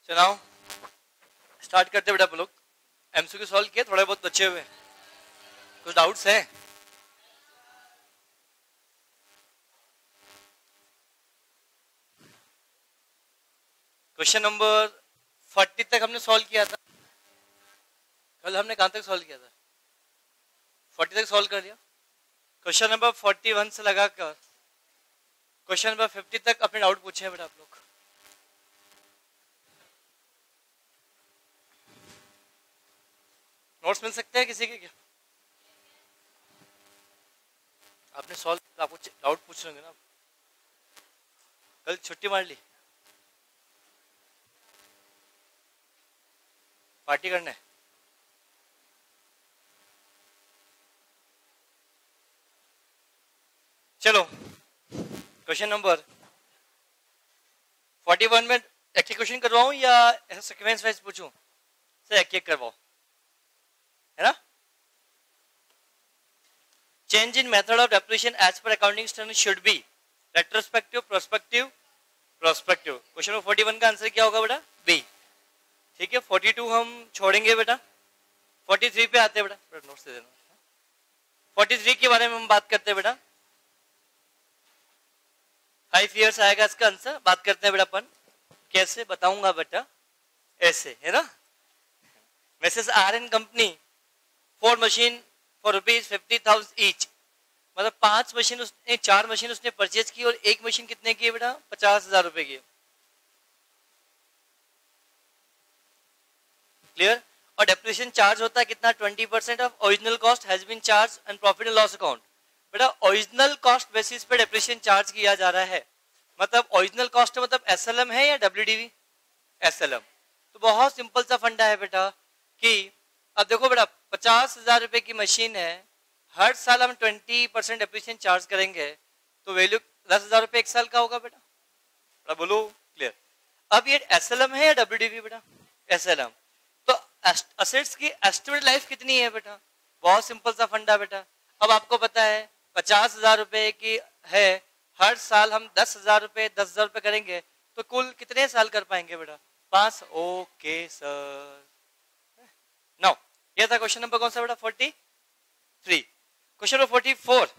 चलाओ स्टार्ट करते बेटा अपन लोग। एमसीक्यू सॉल्व किए, थोड़े बहुत बचे हुए, कुछ डाउट्स हैं? क्वेश्चन नंबर 40 तक हमने सॉल्व किया था। कल हमने कहां तक सॉल्व किया था? 40 तक सॉल्व कर लिया। क्वेश्चन नंबर 41 से लगाकर क्वेश्चन नंबर 50 तक अपने डाउट पूछे हैं बेटा आप लोग। नोट्स मिल सकते हैं किसी के क्या? आपने सॉल्व, आपको डाउट पूछ रहे होंगे ना। कल छुट्टी मार ली, पार्टी करने? चलो क्वेश्चन नंबर 41 में एक एक क्वेश्चन करवाऊं या ऐसा सीक्वेंस वाइज पूछूं? सर एक एक करवाओ, है ना। Change in method of depreciation as per accounting standard should be retrospective, prospective, prospective. Question number 41 का आंसर क्या होगा बेटा? बी। ठीक है, 42 हम छोड़ेंगे बेटा, 43 पे आते हैं बेटा। नोट्स दे देना। 43 के बारे में हम बात करते हैं बेटा। 5 इयर्स आएगा इसका आंसर। बात करते हैं बेटा अपन, कैसे बताऊंगा बेटा? ऐसे, है ना। Messrs R N company 4 machine for ₹50,000 each, मतलब 5 मशीन उसने, 4 मशीन उसने परचेज की और एक मशीन कितने की है बेटा? 50,000 रुपए की। क्लियर। और डेप्रिसिएशन चार्ज होता है कितना? 20% of original cost has been charge and profit and loss account. बेटा ओरिजिनल कॉस्ट बेसिस पे डेप्रिसिएशन चार्ज किया जा रहा है, मतलब ओरिजिनल कॉस्ट मतलब एसएलएम है या डब्ल्यूडीवी? एसएलएम। तो बहुत सिंपल सा फंडा है बेटा कि अब देखो बेटा 50,000 रुपए की मशीन है, हर साल हम 20% डेप्रिसिएशन चार्ज करेंगे तो वैल्यू 10,000 रुपए एक साल का होगा बेटा। बोलो क्लियर। अब ये एसएलएम है या डब्ल्यूडीवी बेटा? एसएलएम। तो असेट्स की एस्टिमेट लाइफ कितनी है बेटा? बहुत सिंपल सा फंडा बेटा। अब आपको पता है 50,000 रुपए की है, हर साल हम 10,000 रुपए 10,000 रुपए करेंगे तो कुल कितने साल कर पाएंगे बेटा? 5। Okay sir. नाउ ये था क्वेश्चन नंबर कौन सा बेटा? 43। Question number 44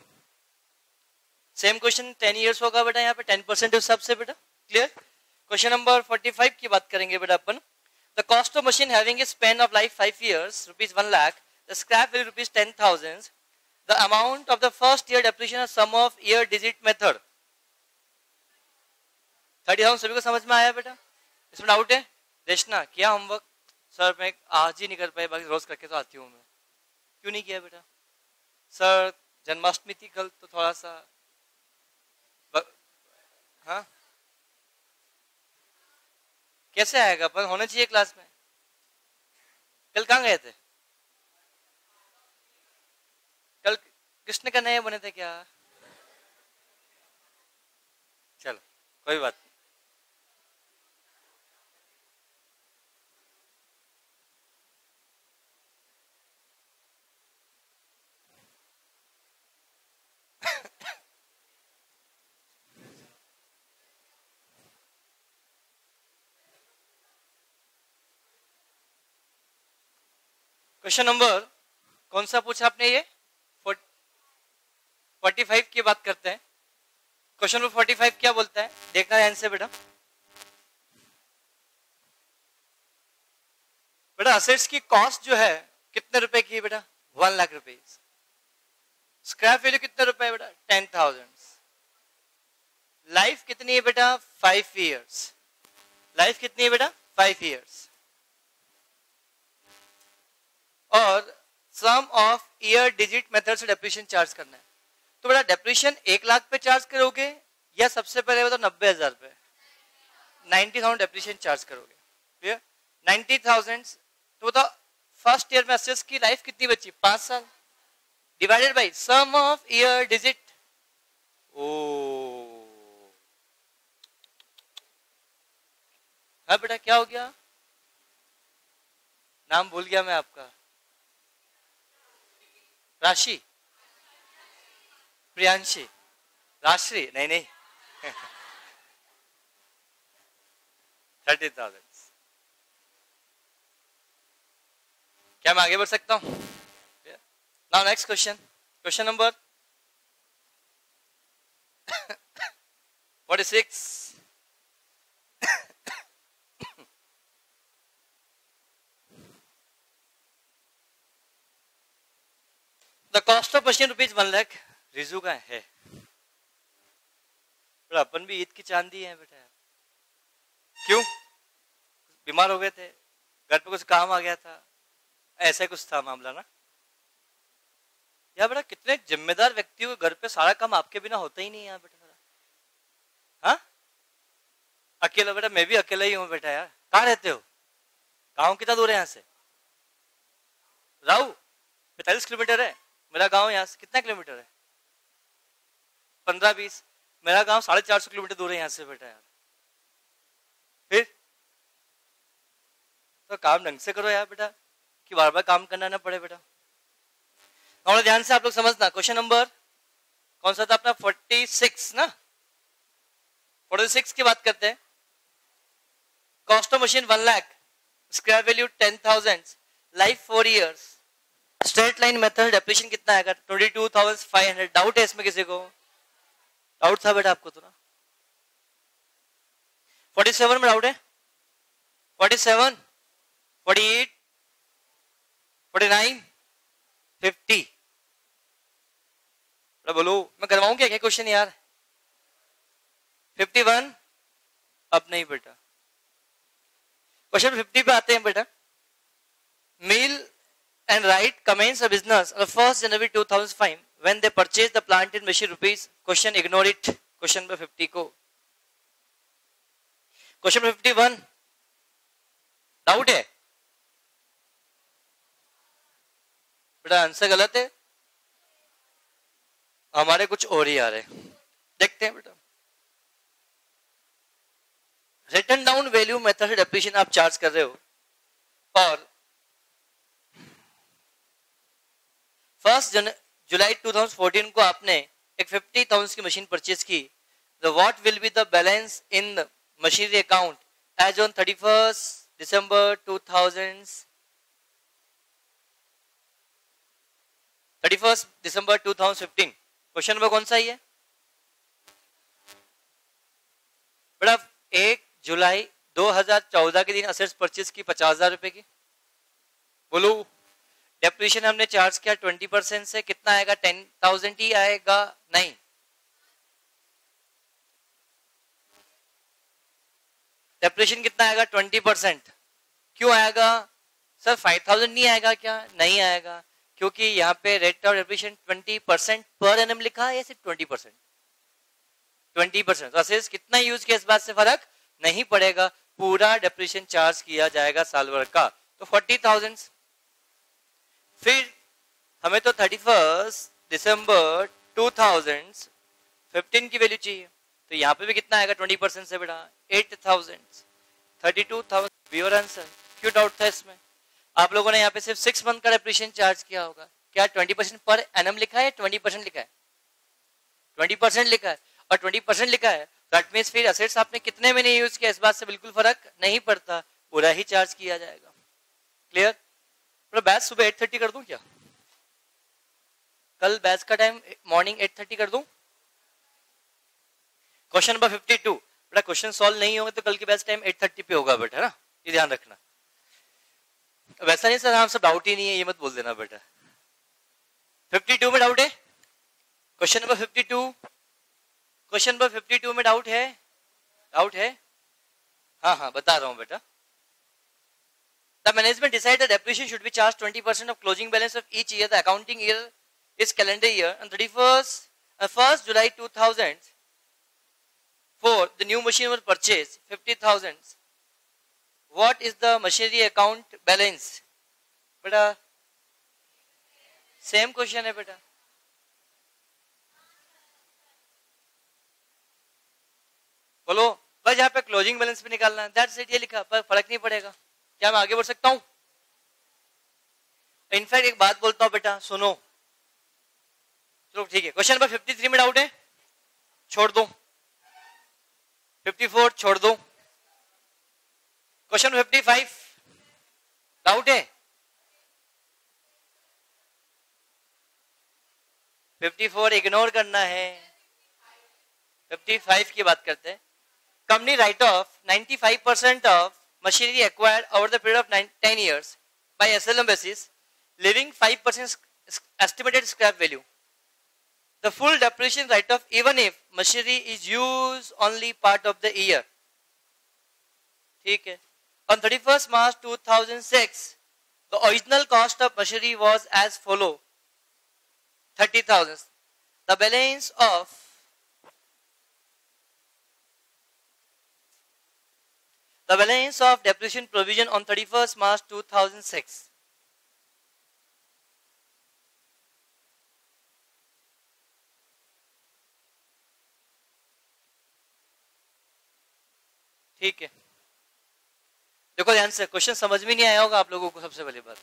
same question, 10 years होगा बेटा यहाँ पे 10% हिसाब से बेटा। क्लियर। क्वेश्चन नंबर 45 की बात करेंगे बेटा अपन। The cost of machine having a span of life 5 years, rupees 1 lakh. The scrap value rupees 10,000. The amount of the first year depreciation of sum of year digit method 30,000। सभी को समझ में आया बेटा? इसमें डाउट है? देशना किया होमवर्क? सर मैं आज ही नहीं कर पाई, बाकी रोज करके तो आती हूँ मैं। क्यों नहीं किया बेटा? सर जन्माष्टमी थी कल तो थोड़ा सा हाँ कैसे आएगा? पर होना चाहिए क्लास में। कल कहाँ गए थे? कल कृष्ण का नए बने थे क्या? चलो कोई बात नहीं। क्वेश्चन नंबर कौन सा पूछा आपने? ये 45 की बात करते हैं। क्वेश्चन नंबर 45 क्या बोलता है देखना ध्यान से बेटा। बेटा असेट्स की कॉस्ट जो है कितने रुपए की है बेटा? 1 लाख रुपए। स्क्रैप वैल्यू कितने रुपए बेटा? 10,000। लाइफ कितनी है बेटा? 5 इयर्स। लाइफ कितनी है बेटा? 5 इयर्स। और सम ऑफ ईयर डिजिट मेथड से डेप्रिसिएशन चार्ज करना है। तो बेटा डेप्रिसिएशन 1 लाख पे चार्ज करोगे या सबसे पहले बताओ 90,000 पे? 90,000 डेप्रिसिएशन चार्ज करोगे। क्लियर। 90,000 तो बताओ फर्स्ट ईयर में असेट्स की लाइफ कितनी बची? 5 साल divided by sum of year digit. ओ हाँ बेटा क्या हो गया? नाम भूल गया मैं आपका। राशि? प्रियांशी? राशि? नहीं 30,000। क्या मैं आगे बढ़ सकता हूँ? Now next question, question number 46. The cost of machine ₹1 lakh. Riju का है, पर अपन भी ईद की चांदी है बेटा. क्यों? बीमार हो गए थे, घर पे कुछ काम आ गया था, ऐसा कुछ था मामला ना यार बेटा. कितने जिम्मेदार व्यक्ति हो, घर पे सारा काम आपके बिना होता ही नहीं है बेटा. हाँ, अकेला बेटा, मैं भी अकेला ही हूँ बेटा. यार कहाँ रहते हो? गाँव कितना दूर है यहाँ से? राऊ 45 किलोमीटर है मेरा गाँव. यहाँ से कितना किलोमीटर है? 15-20. मेरा गाँव 450 किलोमीटर दूर है यहाँ से बेटा. यार फिर तो काम ढंग से करो यार बेटा, कि बार बार काम करना ना पड़े बेटा. और ध्यान से आप लोग समझना. क्वेश्चन नंबर कौन सा था अपना? 46 ना. 46 की बात करते हैं. Cost of machine 1 lakh, scrap value 10,000, life 4 years, straight line method, depreciation कितना आएगा? 22,500. डाउट है इसमें किसी को? डाउट था बेटा आपको तो ना? 47 में डाउट है? 47, 48, 49, 50. बोलो मैं करवाऊं क्या क्या क्वेश्चन यार? 51 अब नहीं बेटा. क्वेश्चन 50 पे आते हैं बेटा. Mill and Wright commenced a business on 1st January 2005 when they purchased the plant in machine rupees. Question ignore it. Question number 50 को. क्वेश्चन 51 डाउट है बेटा? आंसर गलत है, हमारे कुछ और ही आ रहे. देखते हैं बेटा. रिटर्न डाउन वैल्यू मेथड से डेप्रिसिएशन आप चार्ज कर रहे हो, और 1 जुलाई 2014 को आपने एक 50,000 की मशीन परचेज की. The what will be the balance in the machinery account as on 31 December 31st December 2015. Question number कौन सा ही है बेटा? 1 जुलाई 2014 के दिन असेट्स परचेज की 50,000 रुपए की. बोलो डेप्रिसिएशन हमने चार्ज किया 20% से, कितना आएगा? 10,000 ही आएगा? नहीं, डेप्रिसिएशन कितना आएगा? 20%. क्यों आएगा सर? 5,000 नहीं आएगा क्या? नहीं आएगा, क्योंकि यहाँ पे rate of depreciation 20% per annum लिखा है या सिर्फ 20%? 20%. तो असेट्स कितना यूज किया इस बात से फर्क नहीं पड़ेगा, पूरा डेप्रिसिएशन चार्ज किया जाएगा साल भर का. तो 40,000. फिर हमें तो 31 दिसंबर 2015 की वैल्यू चाहिए, तो यहाँ पे भी कितना आएगा 20% से बेटा? 8,000, 32,000. Your answer. क्यों डाउट था इसमें? आप लोगों ने यहाँ पे सिर्फ 6 मंथ का डेप्रिसिएशन चार्ज किया होगा. क्या 20% पर एनम लिखा है, 20% लिखा है? 20% लिखा है, और 20% लिखा है, दैट मींस फिर असेट्स आपने कितने में नहीं यूज किया इस बात से बिल्कुल फर्क नहीं पड़ता, पूरा ही चार्ज किया जाएगा. क्लियर? तो बैच सुबह 8:30 कर दूं क्या? कल बैच का टाइम मॉर्निंग 8:30 कर दूं? क्वेश्चन नंबर 52 बेटा. क्वेश्चन सॉल्व नहीं होंगे तो कल की बैच टाइम 8:30 पे होगा बेटा, ना ये ध्यान रखना. वैसा नहीं सर हम सब डाउट ही नहीं है, ये मत बोल देना बेटा. 52 में डाउट है? क्वेश्चन नंबर 52, क्वेश्चन नंबर 52 में डाउट है? डाउट है? हाँ हाँ बता रहा हूँ बेटा. The management decided depreciation should be charged 20% of closing balance of each year. The accounting year is calendar year. On 1st July 2004, the new machine was purchased 50,000. What is the machinery account balance? बेटा same question है बेटा. बोलो बस यहाँ पे closing balance भी निकालना है, दैट्स इट. ये लिखा पर फर्क नहीं पड़ेगा. क्या मैं आगे बढ़ सकता हूं? इनफैक्ट एक बात बोलता हूं बेटा, सुनो. चलो ठीक है. क्वेश्चन नंबर 53 में डाउट है? छोड़ दो. 54 छोड़ दो. क्वेश्चन 55 डाउट है? 54 इग्नोर करना है, 55 की बात करते हैं। Company right of 95% of machinery acquired over the period of 10 years by SLM basis, leaving 5% estimated scrap value. The full depreciation write-off even if machinery is used only part of the year. ठीक है। On 31st March 2006, the original cost of machinery was as follow: 30,000. The balance of depreciation provision on 31st March 2006. ठीक है, देखो ध्यान से, question समझ में नहीं आया होगा आप लोगों को। सबसे पहली बात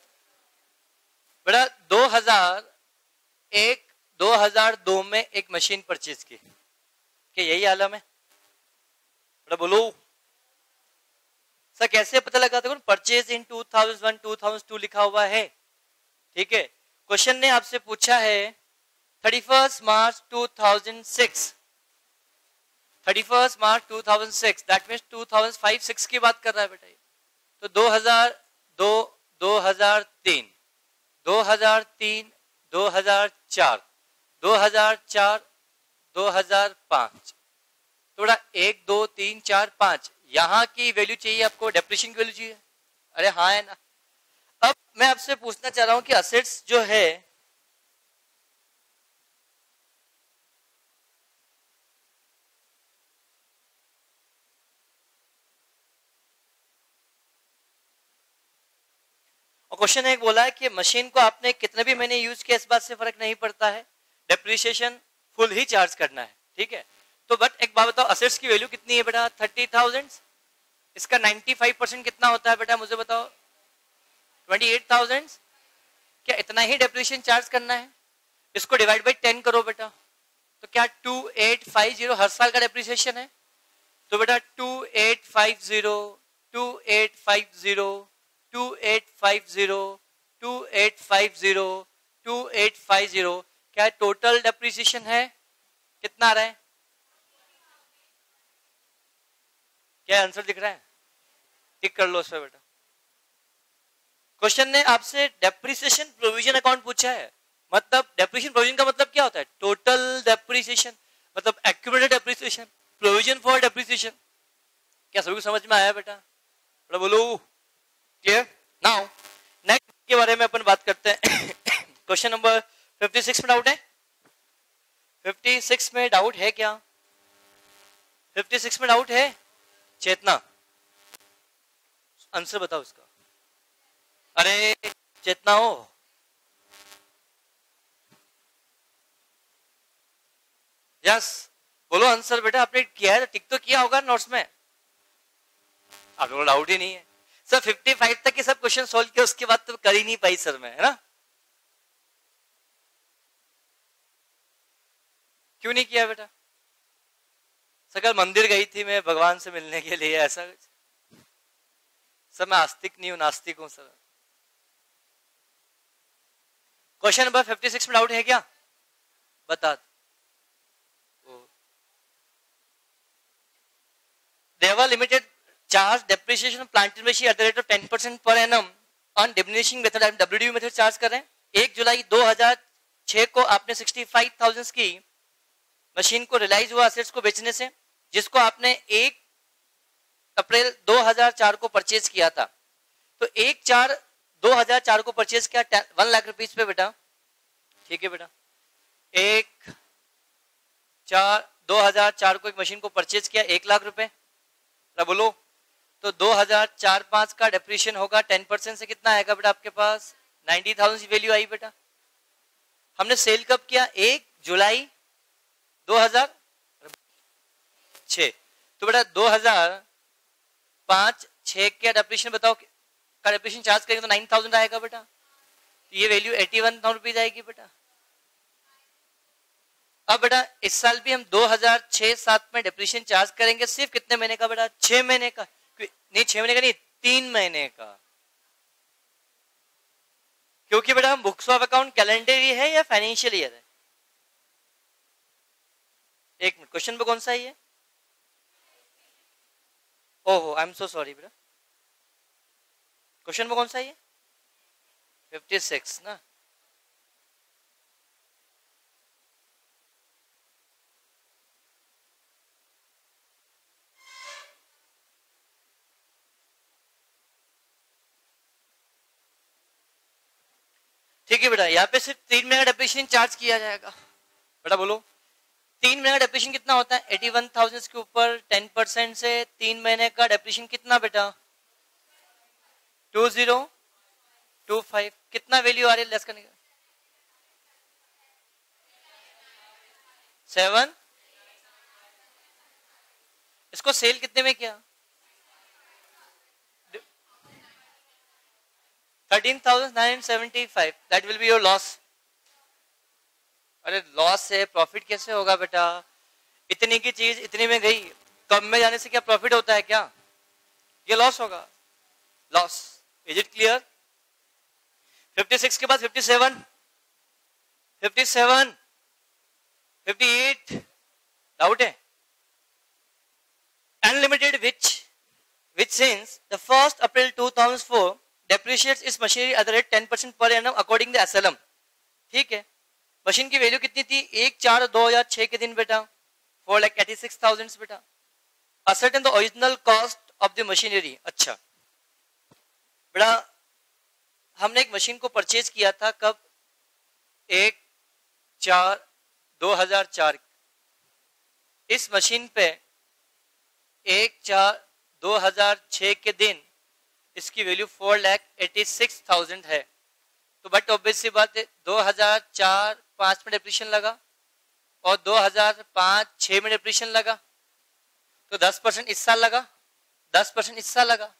बेटा, 2001 2002 में एक मशीन परचेज की, क्या यही आलम है बेटा? बोलो सर, कैसे पता लगा? देखो परचेज इन 2001 2002 लिखा हुआ है। ठीक है, क्वेश्चन ने आपसे पूछा है 31st March 2006, 31st March 2006, that means 2005-6 की बात कर रहा है बेटा। तो 2002, 2003, 2003, 2004, 2004, 2005, तो बेटा 1 2 3 4 5 यहाँ की वैल्यू चाहिए आपको, डेप्रिसिएशन की वैल्यू चाहिए। अरे हाँ है ना। अब मैं आपसे पूछना चाह रहा हूं कि असेट्स जो है क्वेश्चन एक बोला है कि मशीन को आपने कितने भी महीने यूज किया इस बात से फर्क नहीं पड़ता है, डेप्रिसिएशन फुल ही चार्ज करना है। ठीक है, तो बट एक बात बताओ, असेट्स की वैल्यू कितनी है बेटा? 30,000। इसका 95% कितना होता है बेटा, मुझे बताओ? 28,000। क्या इतना ही डेप्रिसिएशन चार्ज करना है? इसको डिवाइड बाई 10 करो बेटा, तो क्या 2850 हर साल का डेप्रिसिएशन है? तो बेटा 2850, 2850, 2850, 2850, 2850, क्या टोटल डेप्रिसिएशन है? कितना आ रहा है? क्या आंसर दिख रहा है? टिक कर लो उस पर बेटा। क्वेश्चन ने आपसे डेप्रिसिएशन प्रोविजन अकाउंट पूछा है, मतलब डेप्रिसिएशन प्रोविजन का मतलब क्या होता है? टोटल डेप्रिसिएशन, मतलब accumulated depreciation, provision for depreciation. क्या सभी को समझ में आया बेटा? बेटा बोलो क्लियर? नाउ नेक्स्ट के बारे में अपन बात करते हैं। क्वेश्चन नंबर 56 में डाउट है? 56 में डाउट है क्या? 56 में डाउट है? चेतना आंसर बताओ इसका। अरे चेतना हो, यस बोलो आंसर बेटा। आपने किया है, टिक तो किया होगा नोट्स में, आप लोगों को डाउट ही नहीं है। सर 55 तक के सब क्वेश्चन सोल्व किए, उसके बाद तो कर ही नहीं पाई सर मैं, है ना? क्यों नहीं किया बेटा? सर कल मंदिर गई थी मैं भगवान से मिलने के लिए, ऐसा सर मैं आस्तिक नहीं हूं, नास्तिक हूं सर। क्वेश्चन नंबर 56 में डाउट है क्या? बता। देवा limited charge depreciation of plant and machinery at the rate of 10% per annum on diminishing method, WDV method charge कर रहे हैं। 1 जुलाई 2006 को आपने 65,000 की मशीन को रिलाइज हुआ असेट्स को बेचने से, जिसको आपने 1 अप्रैल 2004 को परचेज किया था। तो 1/4/2004 को परचेज किया 1 लाख रुपीज पे बेटा। ठीक है बेटा, 1/4/2004 को एक मशीन को परचेज किया 1 लाख रुपए, बोलो तो 2004-5 का डेप्रिसिएशन होगा 10% से कितना आएगा बेटा आपके पास? 90,000 की वैल्यू आई बेटा। हमने सेल कब किया? 1 जुलाई 2006। तो बेटा 2005-6 का डेप्रिसिएशन बताओ, का डेप्रिसिएशन चार्ज करेंगे तो 9,000 आएगा बेटा। तो ये वैल्यू 81,000 रुपीज आएगी बेटा। अब बेटा इस साल भी हम 2006-7 में डेप्रिसिएशन चार्ज करेंगे, सिर्फ कितने महीने का बेटा? 6 महीने का। नहीं 6 महीने का नहीं, 3 महीने का। क्योंकि बेटा हम books of account calendar year है या फाइनेंशियल ईयर है? एक मिनट, क्वेश्चन में कौन सा है ये? ओहो, आई एम सो सॉरी बेटा, क्वेश्चन में कौन सा है ये? 56 ना। ठीक है बेटा, यहाँ पे सिर्फ 3 महीने का डेप्रिसिएशन चार्ज किया जाएगा। बेटा बोलो, 3 महीने का डेप्रिसिएशन कितना होता है? 81,000 के ऊपर 10% से 3 महीने का डेप्रिसिएशन कितना बेटा? 2025। कितना वैल्यू आ रही है लेस करने का? 7। इसको सेल कितने में किया? 13,975। That will be your loss. अरे लॉस से प्रॉफिट कैसे होगा बेटा? इतनी की चीज इतनी में गई, कम में जाने से क्या प्रॉफिट होता है क्या? ये लॉस होगा, लॉस। Is it clear? 56 के बाद 57, 57, 58, डाउट है? Unlimited which since the 1st April 2004 depreciates its machinery at the rate 10% per annum according to SLM। ठीक है, मशीन की वैल्यू कितनी थी? 1/4/2006 के दिन बेटा 4,86,000 बेटा। Ascertain the original cost of the machinery. अच्छा बेटा, हमने एक मशीन को परचेज किया था कब? 1/4/2004। इस मशीन पे 1/4/2006 के दिन इसकी वैल्यू 4,86,000 है। तो बट ऑब्वियस सी बात है, 2004-5 में डेप्रिसिएशन लगा और 2005-6 में डेप्रिसिएशन लगा, तो 10% इस साल लगा, 10% इस साल लगा,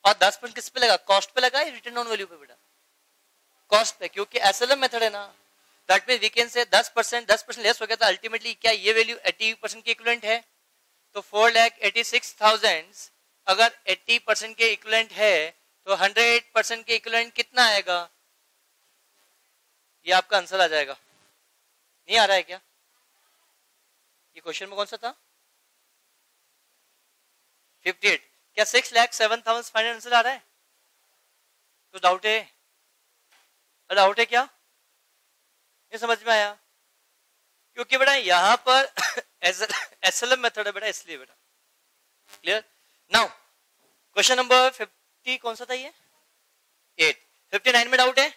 और 10% किस पे लगा? कॉस्ट पे लगा या रिटर्न ऑन वैल्यू पे बेटा? कॉस्ट पे, क्योंकि एसएलएम मेथड है ना। That means we can say 10% less हो गया था। अल्टीमेटली क्या ये वैल्यू 80% के इक्विवेलेंट है? तो 4,86,000 अगर 80% के इक्विवेलेंट है तो 100% के इक्विवेलेंट कितना आएगा? ये आपका आंसर आ जाएगा। नहीं आ रहा है क्या? ये क्वेश्चन में कौन सा था? 58। क्या 6,07,500 आंसर आ रहा है? तो डाउट है? डाउट है क्या? ये समझ में आया? क्योंकि बेटा यहां पर एसएलएम मेथड है बेटा, इसलिए बेटा। क्लियर? नाउ क्वेश्चन नंबर 50 कौन सा था ये? 8। 59 में डाउट है?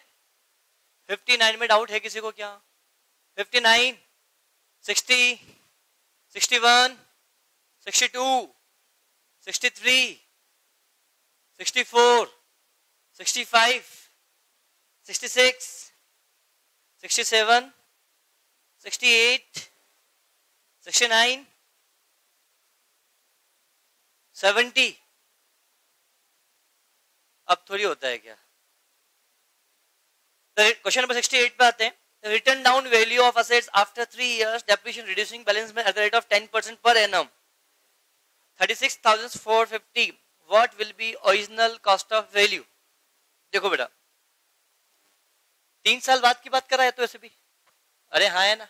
59 में डाउट है किसी को क्या? 59, 60, 61, 62, 63, 64, 65, 66, 67, 68, 69, 70। अब थोड़ी होता है क्या? क्वेश्चन नंबर 68 पे आते हैं। Written down value of assets after 3 years depreciation reducing balance में at the rate of 10% per annum 36,450। What will be original cost of value? देखो बेटा, 3 साल बाद की बात कर रहा है तो ऐसे भी, अरे हाँ है ना।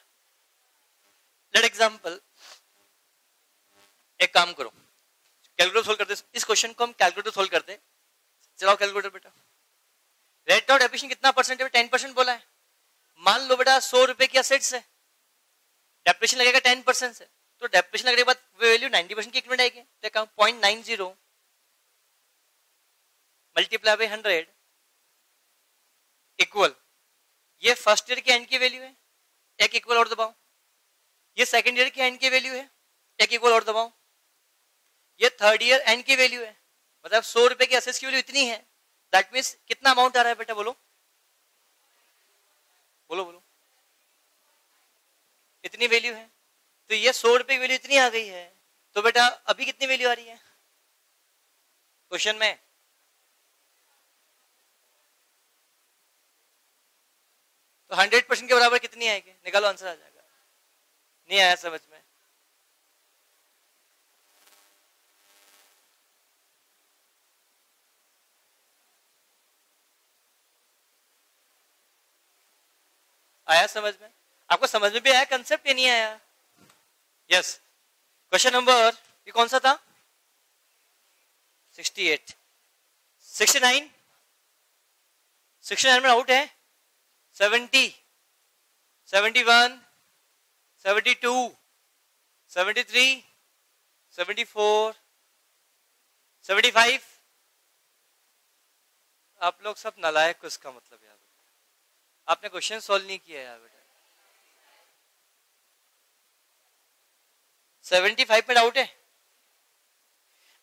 लेट एग्जाम्पल, एक काम करो, कैलकुलेटर सोल्व करते। इस क्वेश्चन को हम कैलकुलेटर सोल्व करते। चलाओ कैलकुलेटर बेटा। रेट ऑफ डेप्रिसिएशन कितना परसेंट है? 10% बोला है। मान लो बेटा 100 रुपए की असेट्स है, डेप्रिसिएशन लगेगा 10% से, तो डेप्रिसिएशन लगने के बाद वैल्यू 90% की इक्विवेलेंट आएगी। देखा 0.90 मल्टीप्लाई बाय 100 इक्वल, ये फर्स्ट ईयर के एंड की वैल्यू है, एक इक्वल और दबाओ। ये सेकंड ईयर के एंड की वैल्यू है, एक इक्वल और दबाओ। ये थर्ड ईयर एंड की वैल्यू है, मतलब 100 रुपए की असेट्स की वैल्यू इतनी है। दैट मींस कितना अमाउंट आ रहा है बेटा? बोलो बोलो बोलो। इतनी वैल्यू है, तो ये 100 रुपए की वैल्यू इतनी आ गई है। तो बेटा अभी कितनी वैल्यू आ रही है क्वेश्चन में? तो 100% के बराबर कितनी आएगी? निकालो, आंसर आ जाएगा। नहीं आया समझ में? आया समझ में? आपको समझ में भी आया कंसेप्ट या नहीं आया? यस, क्वेश्चन नंबर ये कौन सा था? 68, 69, 69 में आउट है, 70, 71, 72, 73, 74, 75। आप लोग सब नालायक हो, इसका मतलब यार आपने क्वेश्चन सॉल्व नहीं किया यार बेटा। 75 में डाउट है।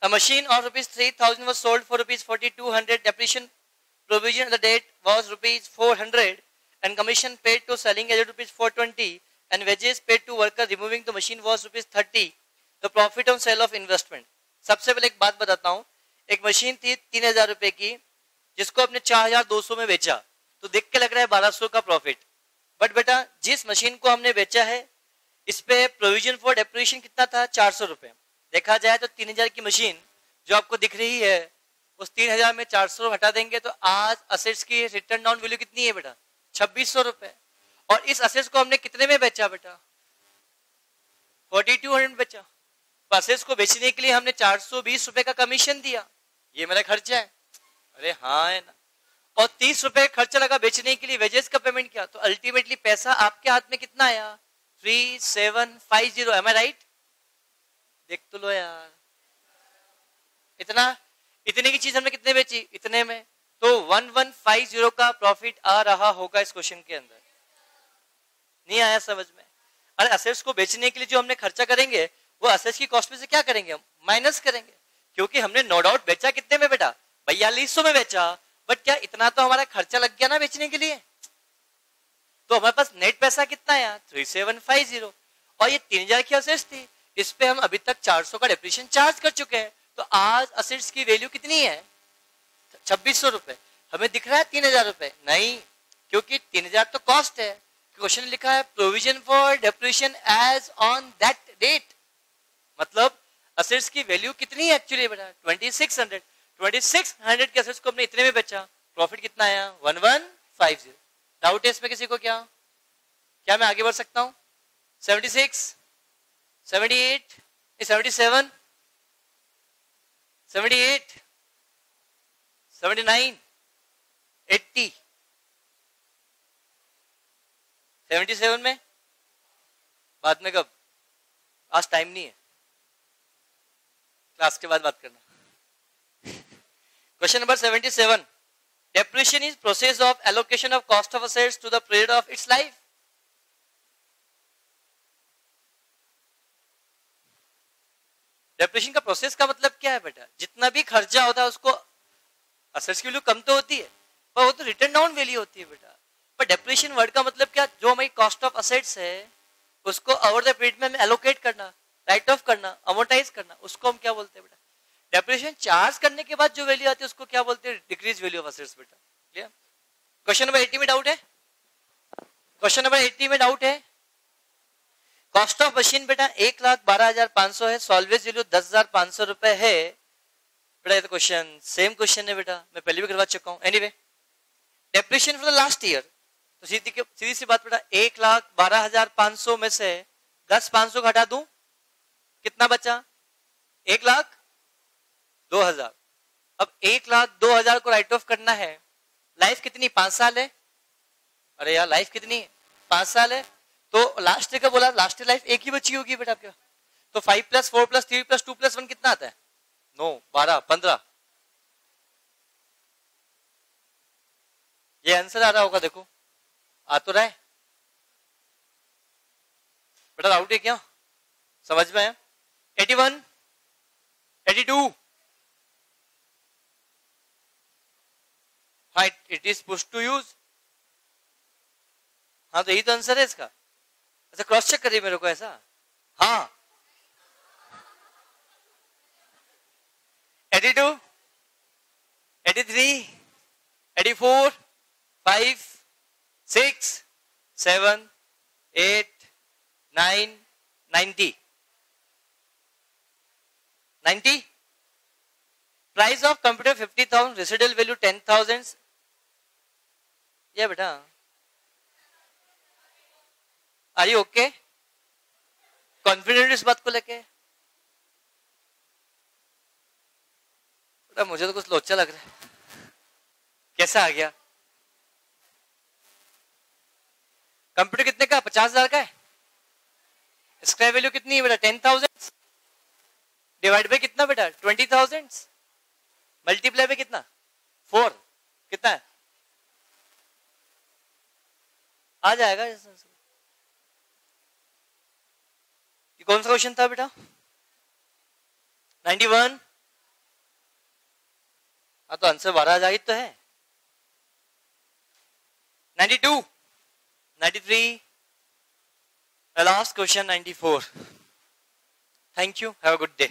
A machine of rupees 3,000 was sold for rupees 4,200. Depreciation provision at the date was rupees 400 and commission paid to selling agent rupees 420 and wages paid to worker removing the machine was rupees 30. The profit on sale of investment. सबसे पहले एक बात बताता हूँ, एक machine थी 3,000 रुपए की जिसको अपने 4,200 में बेचा, तो देख के लग रहा है 1,200 का प्रॉफिट। बट बेटा जिस मशीन को हमने बेचा है इस पे प्रोविजन फॉर डेप्रिसिएशन कितना था? 400 रुपए। देखा जाए तो 3,000 की मशीन जो आपको दिख रही है उस 3,000 में 400 हटा देंगे तो आज असेट्स की रिटर्न डाउन वैल्यू कितनी है बेटा? 2,600 रुपए। और इस असेट्स को हमने कितने में बेचा बेटा? 4,200 में बेचा। असेट्स को बेचने के लिए हमने 420 रुपए का कमीशन दिया, ये मेरा खर्चा है। अरे हाँ है ना। और 30 रुपए खर्चा लगा बेचने के लिए, वेजेस का पेमेंट किया, तो अल्टीमेटली पैसा आपके हाथ में कितना आया? 3,750। एम आई राइट? देख तो लो यार, इतने की चीज हमने कितने बेची? इतने में। तो 1,150 का प्रॉफिट आ रहा होगा इस क्वेश्चन के अंदर। नहीं आया समझ में? अरे असेट्स को बेचने के लिए जो हमने खर्चा करेंगे वो असेट्स की कॉस्ट में से क्या करेंगे? हम माइनस करेंगे, क्योंकि हमने नो डाउट बेचा कितने में बेटा? 4,200 में बेचा। बट क्या इतना तो हमारा खर्चा लग गया ना बेचने के लिए, तो हमारे पास नेट पैसा कितना आया? 3,750। और ये 3,000 की असेट्स थी, इस पे हम अभी तक 400 का डेप्रिसिएशन चार्ज कर चुके हैं, तो आज असेट्स की वैल्यू कितनी है? 2,600 रुपए। हमें दिख रहा है 3,000 रुपए? नहीं, क्योंकि 3,000 तो कॉस्ट है। क्वेश्चन लिखा है provision for depreciation as on that date, मतलब असेट्स की वैल्यू कितनी है एक्चुअली बेटा? 2,600। 2,600 के असेट्स को हमने इतने में बेचा, प्रॉफिट कितना आया? 1,150। डाउट है इसमें किसी को? क्या मैं आगे बढ़ सकता हूं? 76, 78, 77, 78, 79, 80, 77 में? बाद में कब? आज टाइम नहीं है, क्लास के बाद बात करना। Question number 77, depreciation is process of allocation of cost of assets to the period of its life. Depreciation का प्रोसेस का मतलब क्या है बेटा? जितना भी खर्चा होता है उसको, असेट्स की वैल्यू कम तो होती है पर वो तो रिटर्न डाउन वैल्यू होती है बेटा। पर डेप्रिसिएशन वर्ड का मतलब क्या? जो हमारी कॉस्ट ऑफ असेट्स है उसको ओवर द पीरियड में हमें एलोकेट करना, राइट ऑफ करना, अमोर्टाइज करना, उसको हम क्या बोलते हैं बेटा? डेप्रिसिएशन चार्ज करने के बाद जो वैल्यू आती है उसको क्या बोलते हैं? डिक्रीज वैल्यू ऑफ असेट्स बेटा। क्लियर? क्वेश्चन नंबर 80 में डाउट है? क्वेश्चन नंबर 80 में डाउट है? कॉस्ट ऑफ मशीन बेटा 1,12,500 है, सॉल्वेज वैल्यू 10,500 रुपए है बेटा। ये तो क्वेश्चन सेम क्वेश्चन है बेटा, मैं पहले भी करवा चुका हूं। Anyway, depreciation for the last year, तो सीधी सी बात बेटा, 1,12,500 में से 10,500 घटा दूं, कितना बचा? 1,02,000। अब 1,02,000 को राइट ऑफ करना है, लाइफ कितनी? 5 साल है। अरे यार लाइफ कितनी है? 5 साल है। तो लास्ट ईयर का बोला, लास्ट ईयर लाइफ एक ही बची होगी बेटा आपके। तो 5 + 4 + 3 + 2 + 1 कितना आता है? 9, 12, 15। ये आंसर आ रहा होगा, देखो आ तो रहा है बेटा। डाउट है क्या? समझ में आया? 81, 82, हाँ it is push to use. हाँ तो यही तो आंसर है इसका। अच्छा क्रॉस चेक करिए मेरे को ऐसा। हाँ 82, 83, 84, 5, 6, 7, 8, 9, 90, 90। Price of computer 50,000, residual value 10,000। ये बेटा आर यू ओके? कॉन्फिडेंट इस बात को लेके? मुझे तो कुछ लोचा लग रहा है, कैसा आ गया? कंप्यूटर कितने का? 50,000 का है। स्क्रैप वैल्यू कितनी है बेटा? 10,000 डिवाइड बाय कितना बेटा? 20,000 मल्टीप्लाई बाय कितना? 4 कितना है? आ जाएगा। ये कौन सा क्वेश्चन था बेटा? 91। हाँ तो आंसर 12 जाहिर तो है। 92, 93, last question 94। Thank you, have a good day.